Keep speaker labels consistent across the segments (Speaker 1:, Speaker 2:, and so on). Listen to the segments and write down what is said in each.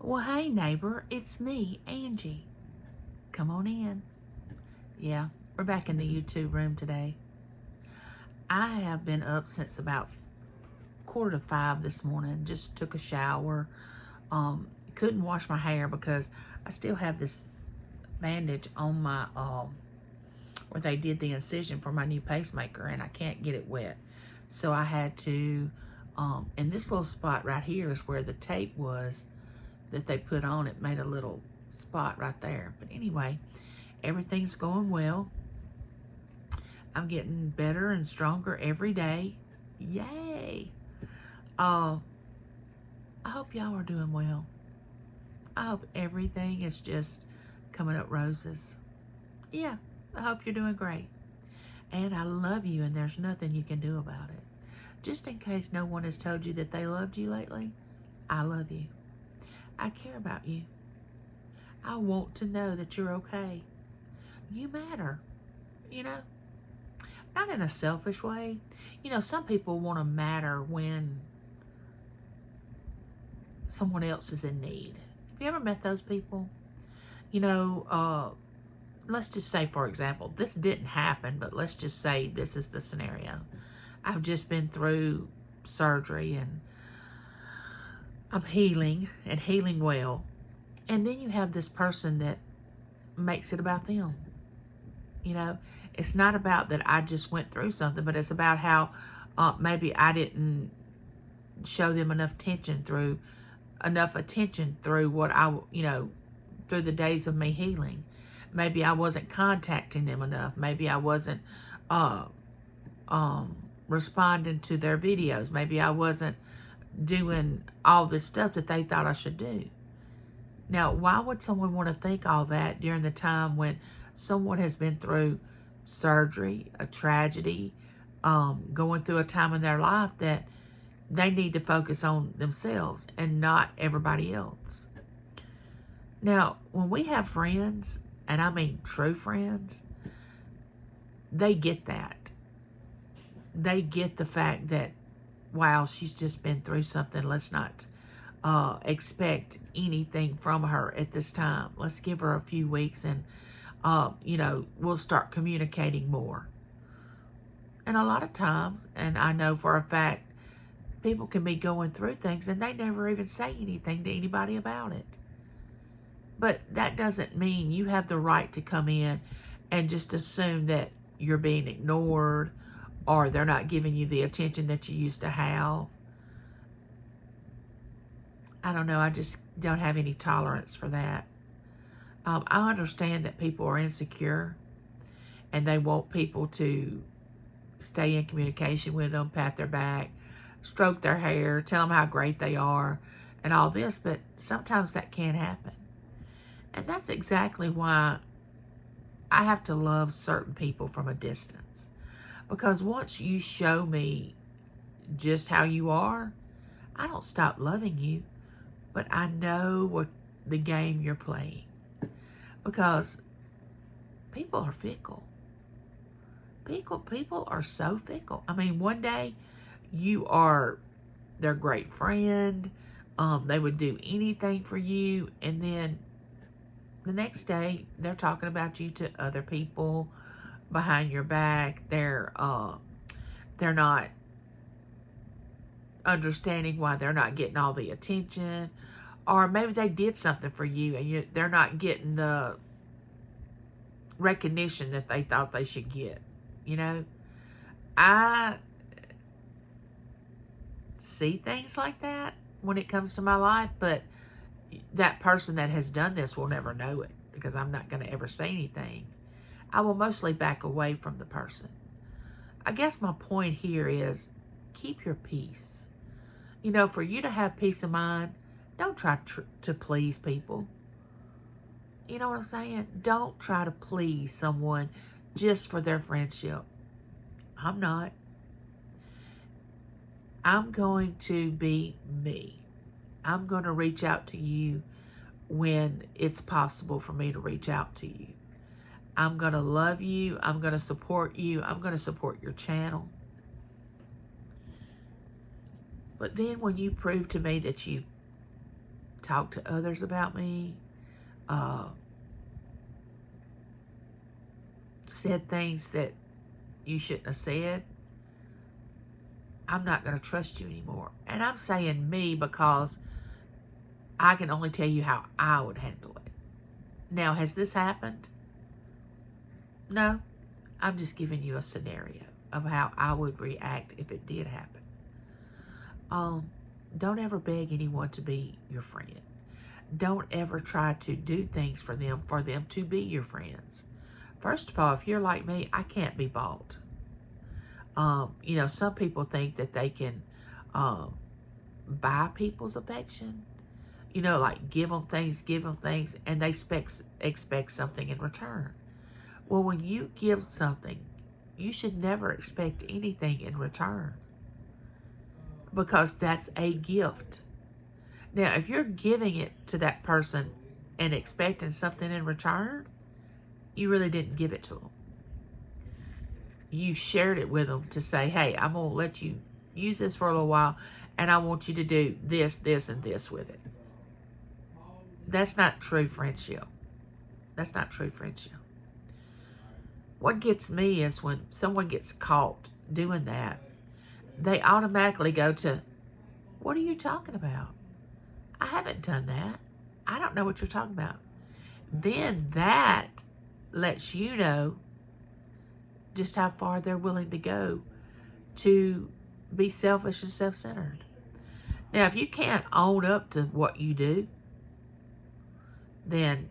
Speaker 1: Well, hey, neighbor, it's me, Angie. Come on in. Yeah, we're back in the YouTube room today. I have been up since about 4:45 this morning. Just took a shower. Couldn't wash my hair because I still have this bandage on my where they did the incision for my new pacemaker, and I can't get it wet. So I had to, and this little spot right here is where the tape was that they put on. It made a little spot right there. But anyway, everything's going well. I'm getting better and stronger every day. Yay! I hope y'all are doing well. I hope everything is just coming up roses. Yeah, I hope you're doing great. And I love you, and there's nothing you can do about it. Just in case no one has told you that they loved you lately, I love you. I care about you. I want to know that you're okay. You matter, you know? Not in a selfish way. You know, some people want to matter when someone else is in need. Have you ever met those people? You know, let's just say, for example, this didn't happen, but let's just say this is the scenario. I've just been through surgery and I'm healing and healing well. And then you have this person that makes it about them. You know, it's not about that I just went through something, but it's about how maybe I didn't show them enough attention through what through the days of me healing. Maybe I wasn't contacting them enough. Maybe I wasn't responding to their videos. Maybe I wasn't doing all this stuff that they thought I should do. Now, why would someone want to think all that during the time when someone has been through surgery, a tragedy, going through a time in their life that they need to focus on themselves and not everybody else? Now, when we have friends, and I mean true friends, they get that. They get the fact that, wow, she's just been through something. Let's not expect anything from her at this time. Let's give her a few weeks and, we'll start communicating more. And a lot of times, and I know for a fact, people can be going through things and they never even say anything to anybody about it. But that doesn't mean you have the right to come in and just assume that you're being ignored or they're not giving you the attention that you used to have. I don't know. I just don't have any tolerance for that. I understand that people are insecure and they want people to stay in communication with them, pat their back, stroke their hair, tell them how great they are and all this, but sometimes that can't happen. And that's exactly why I have to love certain people from a distance. Because once you show me just how you are, I don't stop loving you, but I know what the game you're playing. Because people are fickle. People are so fickle. I mean, one day you are their great friend. They would do anything for you. And then the next day they're talking about you to other people behind your back. They're not understanding why they're not getting all the attention. Or maybe they did something for you and they're not getting the recognition that they thought they should get. You know, I see things like that when it comes to my life, but that person that has done this will never know it because I'm not going to ever say anything. I will mostly back away from the person. I guess my point here is keep your peace. You know, for you to have peace of mind, don't try to please people. You know what I'm saying? Don't try to please someone just for their friendship. I'm not. I'm going to be me. I'm going to reach out to you when it's possible for me to reach out to you. I'm going to love you. I'm going to support you. I'm going to support your channel. But then when you prove to me that you've talked to others about me, said things that you shouldn't have said, I'm not going to trust you anymore. And I'm saying me because I can only tell you how I would handle it. Now, has this happened? No. I'm just giving you a scenario of how I would react if it did happen. Don't ever beg anyone to be your friend. Don't ever try to do things for them to be your friends. First of all, if you're like me, I can't be bought. Some people think that they can buy people's affection. Like give them things, and they expect something in return. Well, when you give something, you should never expect anything in return, because that's a gift. Now, if you're giving it to that person and expecting something in return, you really didn't give it to them. You shared it with them to say, hey, I'm going to let you use this for a little while, and I want you to do this, this, and this with it. That's not true friendship. That's not true friendship. What gets me is when someone gets caught doing that, they automatically go to, what are you talking about? I haven't done that. I don't know what you're talking about. Then that lets you know just how far they're willing to go to be selfish and self-centered. Now, if you can't own up to what you do, then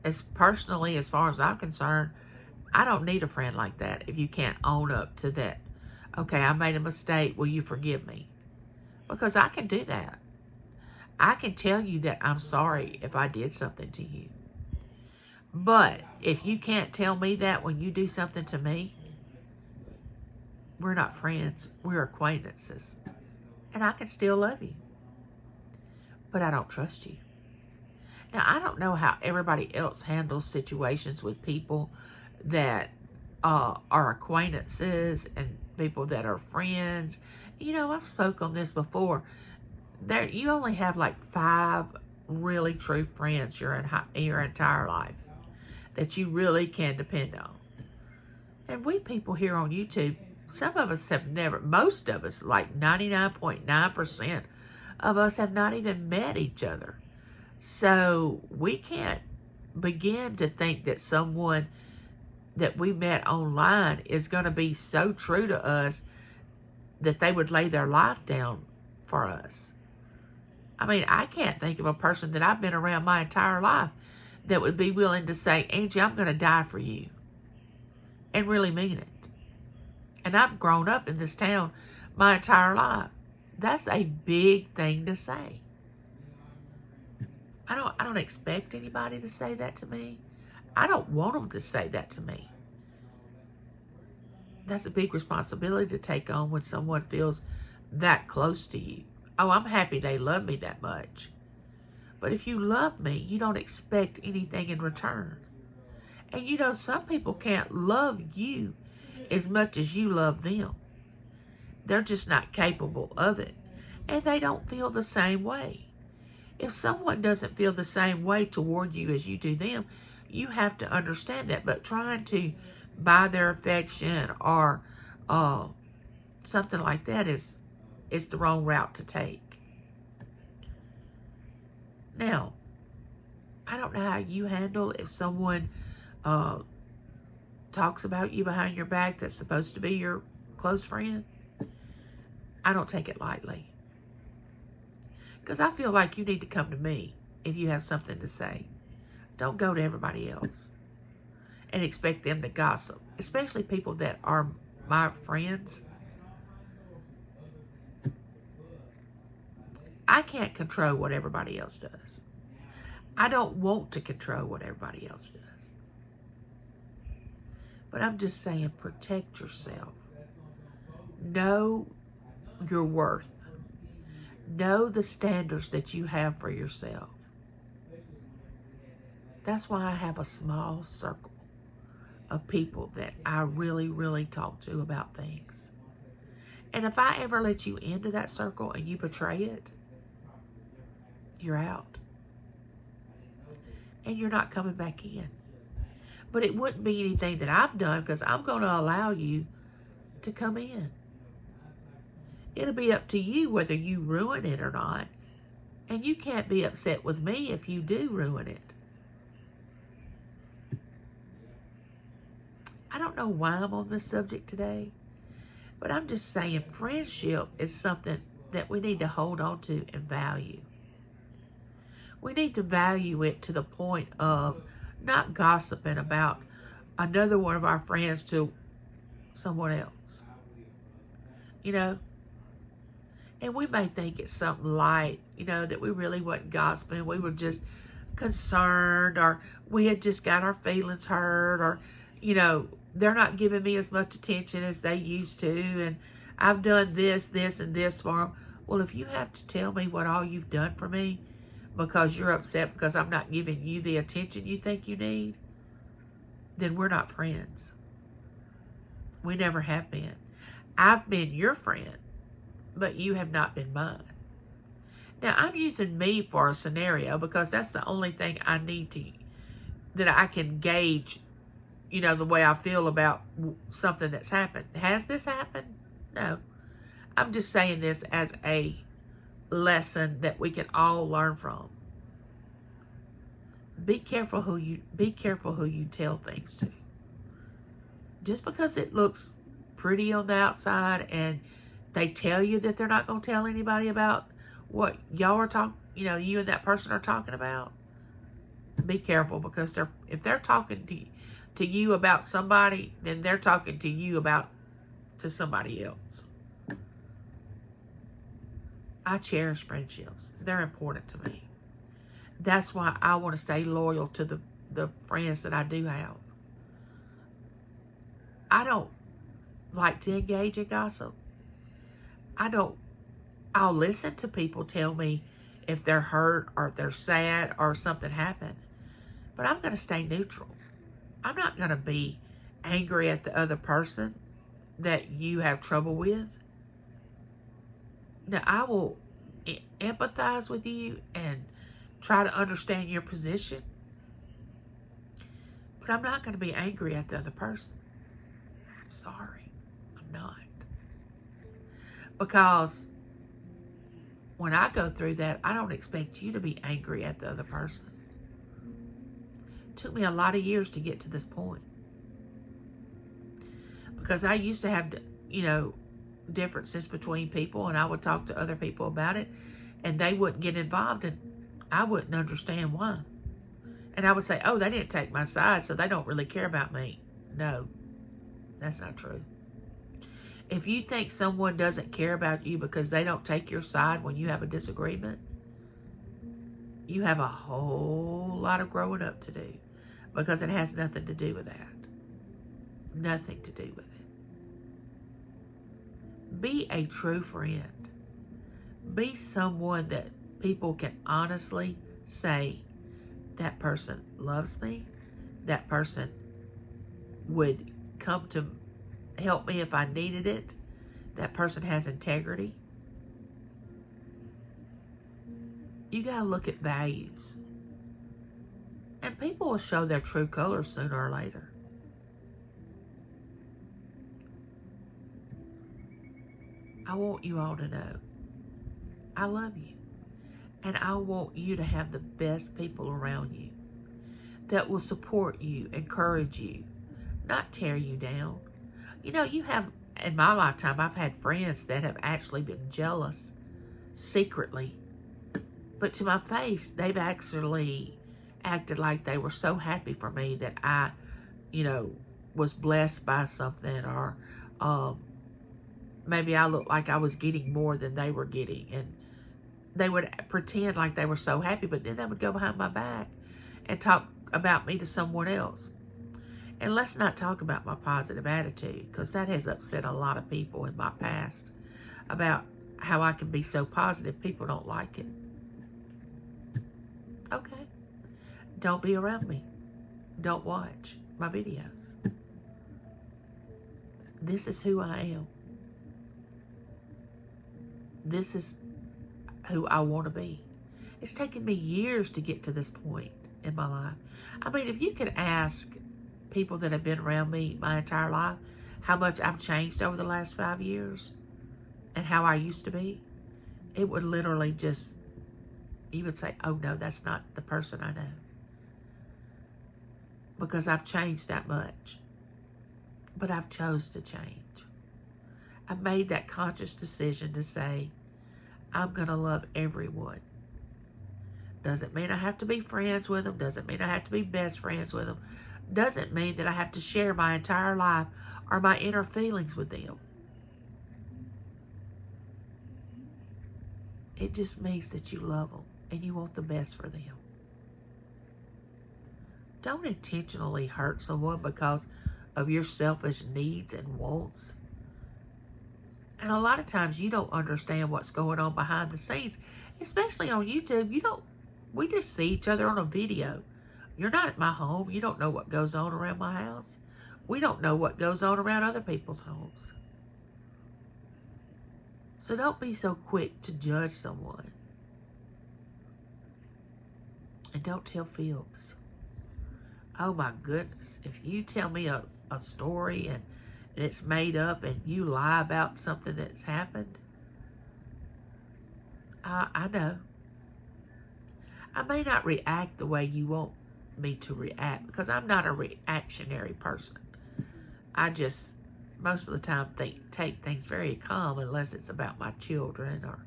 Speaker 1: as far as I'm concerned, I don't need a friend like that if you can't own up to that. Okay, I made a mistake. Will you forgive me? Because I can do that. I can tell you that I'm sorry if I did something to you. But if you can't tell me that when you do something to me, we're not friends. We're acquaintances. And I can still love you. But I don't trust you. Now, I don't know how everybody else handles situations with people that are acquaintances and people that are friends. I've spoke on this before. You only have like 5 really true friends your entire life that you really can depend on. And we people here on YouTube, some of us have never, most of us, like 99.9% of us have not even met each other. So we can't begin to think that someone that we met online is going to be so true to us that they would lay their life down for us. I mean, I can't think of a person that I've been around my entire life that would be willing to say, Angie, I'm going to die for you, and really mean it. And I've grown up in this town my entire life. That's a big thing to say. I don't expect anybody to say that to me. I don't want them to say that to me. That's a big responsibility to take on when someone feels that close to you. Oh, I'm happy they love me that much. But if you love me, you don't expect anything in return. And some people can't love you as much as you love them. They're just not capable of it. And they don't feel the same way. If someone doesn't feel the same way toward you as you do them, you have to understand that. But trying to buy their affection or something like that is the wrong route to take. Now, I don't know how you handle if someone talks about you behind your back that's supposed to be your close friend. I don't take it lightly. Because I feel like you need to come to me if you have something to say. Don't go to everybody else and expect them to gossip, especially people that are my friends. I can't control what everybody else does. I don't want to control what everybody else does. But I'm just saying, protect yourself. Know your worth. Know the standards that you have for yourself. That's why I have a small circle of people that I really, really talk to about things. And if I ever let you into that circle and you betray it, you're out. and you're not coming back in. But it wouldn't be anything that I've done, because I'm going to allow you to come in. It'll be up to you whether you ruin it or not. And you can't be upset with me if you do ruin it. I don't know why I'm on this subject today, but I'm just saying friendship is something that we need to hold on to and value. We need to value it to the point of not gossiping about another one of our friends to someone else. You know? And we may think it's something light, you know, that we really wasn't gossiping. We were just concerned, or we had just got our feelings hurt, or, you know, they're not giving me as much attention as they used to, and I've done this, this, and this for them. Well, if you have to tell me what all you've done for me because you're upset because I'm not giving you the attention you think you need, then we're not friends. We never have been. I've been your friend, but you have not been mine. Now, I'm using me for a scenario because that's the only thing I need to, that I can gauge, you know, the way I feel about something that's happened. Has this happened? No. I'm just saying this as a lesson that we can all learn from. Be careful who you tell things to. Just because it looks pretty on the outside and they tell you that they're not going to tell anybody about what y'all are talking, you know, you and that person are talking about, be careful, because if they're talking to you about somebody, then they're talking to you to somebody else. I cherish friendships. They're important to me. That's why I want to stay loyal to the friends that I do have. I don't like to engage in gossip. I'll listen to people tell me if they're hurt or if they're sad or something happened. But I'm going to stay neutral. I'm not going to be angry at the other person that you have trouble with. Now, I will empathize with you and try to understand your position. But I'm not going to be angry at the other person. I'm sorry. I'm not. Because when I go through that, I don't expect you to be angry at the other person. It took me a lot of years to get to this point. Because I used to have, you know, differences between people, and I would talk to other people about it, and they wouldn't get involved, and I wouldn't understand why. And I would say, oh, they didn't take my side, so they don't really care about me. No, that's not true. If you think someone doesn't care about you because they don't take your side when you have a disagreement, you have a whole lot of growing up to do, because it has nothing to do with that. Nothing to do with it. Be a true friend. Be someone that people can honestly say, that person loves me, that person would come to help me if I needed it, that person has integrity. You got to look at values. And people will show their true colors sooner or later. I want you all to know I love you. And I want you to have the best people around you that will support you, encourage you, not tear you down. You know, you have, in my lifetime, I've had friends that have actually been jealous secretly. But to my face, they've actually acted like they were so happy for me that I, you know, was blessed by something, or maybe I looked like I was getting more than they were getting. And they would pretend like they were so happy, but then they would go behind my back and talk about me to someone else. And let's not talk about my positive attitude, because that has upset a lot of people in my past about how I can be so positive. People don't like it. Okay. Don't be around me. Don't watch my videos. This is who I am. This is who I want to be. It's taken me years to get to this point. in my life. I mean, if you could ask people that have been around me my entire life how much I've changed over the last 5 years and how I used to be, it would literally just, you would say, oh no, that's not the person I know. Because I've changed that much. But I've chose to change. I made that conscious decision to say, I'm going to love everyone. Doesn't mean I have to be friends with them. Doesn't mean I have to be best friends with them. Doesn't mean that I have to share my entire life or my inner feelings with them. It just means that you love them and you want the best for them. Don't intentionally hurt someone because of your selfish needs and wants. And a lot of times you don't understand what's going on behind the scenes, especially on YouTube. We just see each other on a video. You're not at my home. You don't know what goes on around my house. We don't know what goes on around other people's homes. So don't be so quick to judge someone. And don't tell fibs. Oh my goodness. If you tell me a story and it's made up and you lie about something that's happened, I know. I may not react the way you want me to react because I'm not a reactionary person. I just, most of the time, take things very calm unless it's about my children or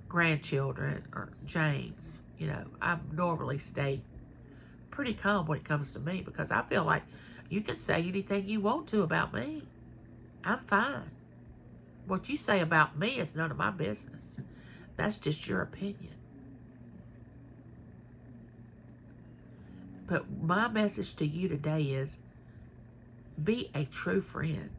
Speaker 1: grandchildren or James. You know, I normally stay pretty calm when it comes to me because I feel like you can say anything you want to about me. I'm fine. What you say about me is none of my business. That's just your opinion. But my message to you today is be a true friend.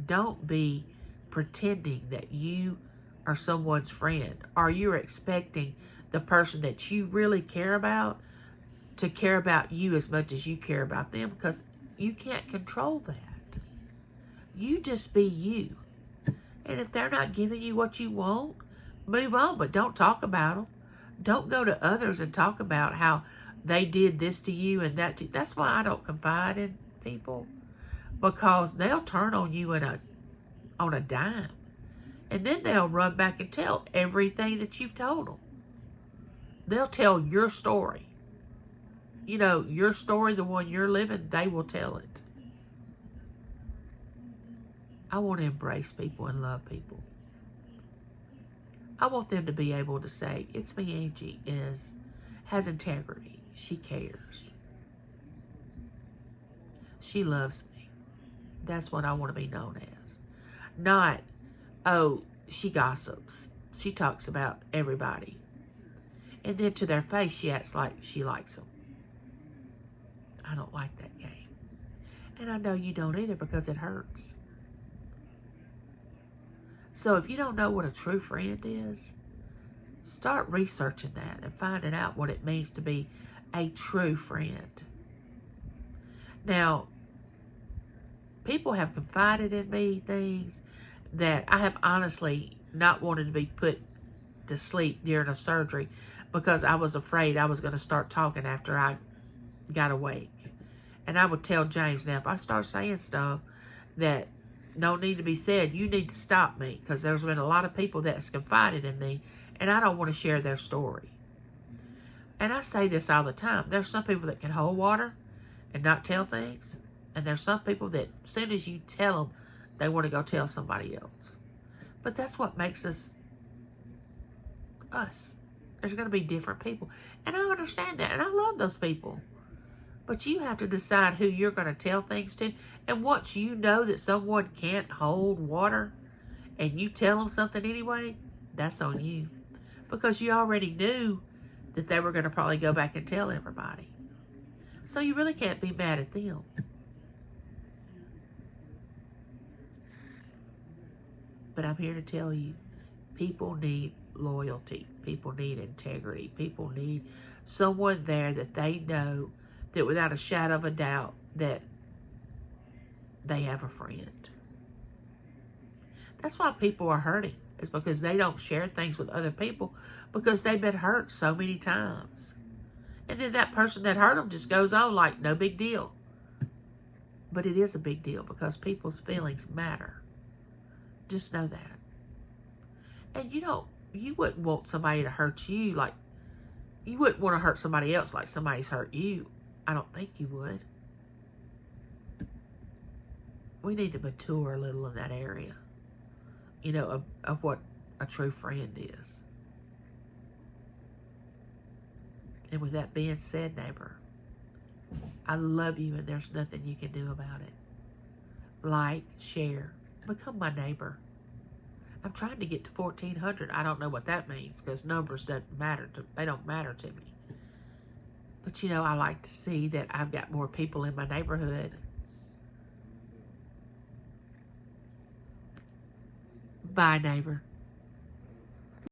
Speaker 1: Don't be pretending that you are someone's friend or you're expecting the person that you really care about to care about you as much as you care about them because you can't control that. You just be you. And if they're not giving you what you want, move on, but don't talk about them. Don't go to others and talk about how they did this to you and that to you. That's why I don't confide in people, because they'll turn on you on a dime. And then they'll run back and tell everything that you've told them. They'll tell your story. You know, your story, the one you're living, they will tell it. I want to embrace people and love people. I want them to be able to say, it's me, Angie, has integrity. She cares. She loves me. That's what I want to be known as. Not, oh, she gossips. She talks about everybody. And then to their face, she acts like she likes them. I don't like that game. And I know you don't either because it hurts. So if you don't know what a true friend is, start researching that and finding out what it means to be a true friend. Now, people have confided in me things that I have honestly not wanted to be put to sleep during a surgery because I was afraid I was going to start talking after I got awake. And I would tell James, now if I start saying stuff that don't need to be said, you need to stop me, because there's been a lot of people that's confided in me and I don't want to share their story. And I say this all the time. There's some people that can hold water and not tell things. And there's some people that as soon as you tell them, they want to go tell somebody else. But that's what makes us us. There's going to be different people. And I understand that. And I love those people. But you have to decide who you're going to tell things to. And once you know that someone can't hold water and you tell them something anyway, that's on you. Because you already knew that they were going to probably go back and tell everybody. So you really can't be mad at them. But I'm here to tell you, people need loyalty. People need integrity. People need someone there that they know that without a shadow of a doubt that they have a friend. That's why people are hurting. It's because they don't share things with other people because they've been hurt so many times. And then that person that hurt them just goes on like no big deal. But it is a big deal because people's feelings matter. Just know that. And you wouldn't want somebody to hurt you like, you wouldn't want to hurt somebody else like somebody's hurt you. I don't think you would. We need to mature a little in that area, of what a true friend is. And with that being said, neighbor, I love you and there's nothing you can do about it. Like, share, become my neighbor. I'm trying to get to 1,400. I don't know what that means because numbers don't matter to me. But I like to see that I've got more people in my neighborhood. Bye, neighbor.